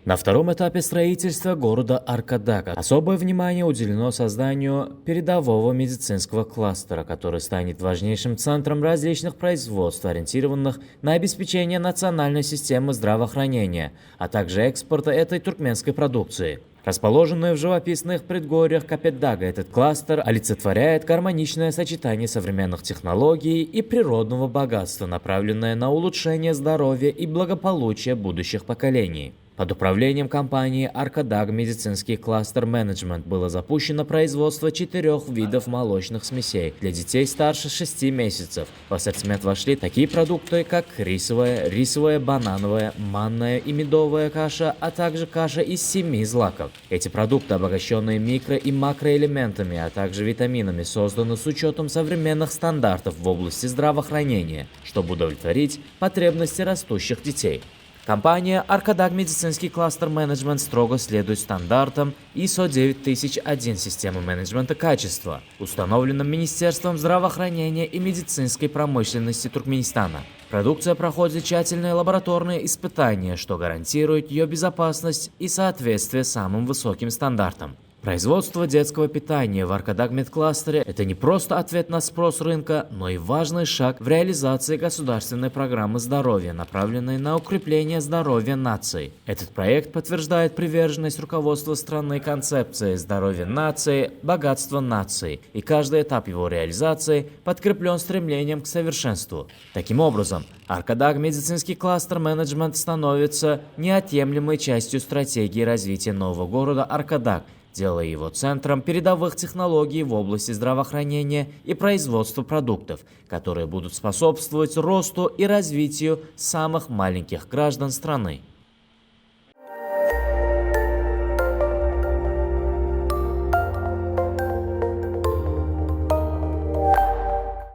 На втором этапе строительства города Аркадаг особое внимание уделено созданию передового медицинского кластера, который станет важнейшим центром различных производств, ориентированных на обеспечение национальной системы здравоохранения, а также экспорта этой туркменской продукции. Расположенный в живописных предгорьях Капетдага, этот кластер олицетворяет гармоничное сочетание современных технологий и природного богатства, направленное на улучшение здоровья и благополучия будущих поколений. Под управлением компании Аркадаг медицинский кластер менеджмент было запущено производство 4 видов молочных смесей для детей старше 6 месяцев. В ассортимент вошли такие продукты, как рисовая, банановая, манная и медовая каша, а также каша из 7 злаков. Эти продукты, обогащенные микро- и макроэлементами, а также витаминами, созданы с учетом современных стандартов в области здравоохранения, чтобы удовлетворить потребности растущих детей. Компания Аркадаг медицинский кластер менеджмент строго следует стандартам ISO 9001 системы менеджмента качества, установленным Министерством здравоохранения и медицинской промышленности Туркменистана. Продукция проходит тщательные лабораторные испытания, что гарантирует ее безопасность и соответствие самым высоким стандартам. Производство детского питания в Аркадаг медкластере – это не просто ответ на спрос рынка, но и важный шаг в реализации государственной программы здоровья, направленной на укрепление здоровья нации. Этот проект подтверждает приверженность руководства страны концепции «Здоровье нации, богатство нации», и каждый этап его реализации подкреплен стремлением к совершенству. Таким образом, Аркадаг медицинский кластер менеджмент становится неотъемлемой частью стратегии развития нового города Аркадаг, делая его центром передовых технологий в области здравоохранения и производства продуктов, которые будут способствовать росту и развитию самых маленьких граждан страны.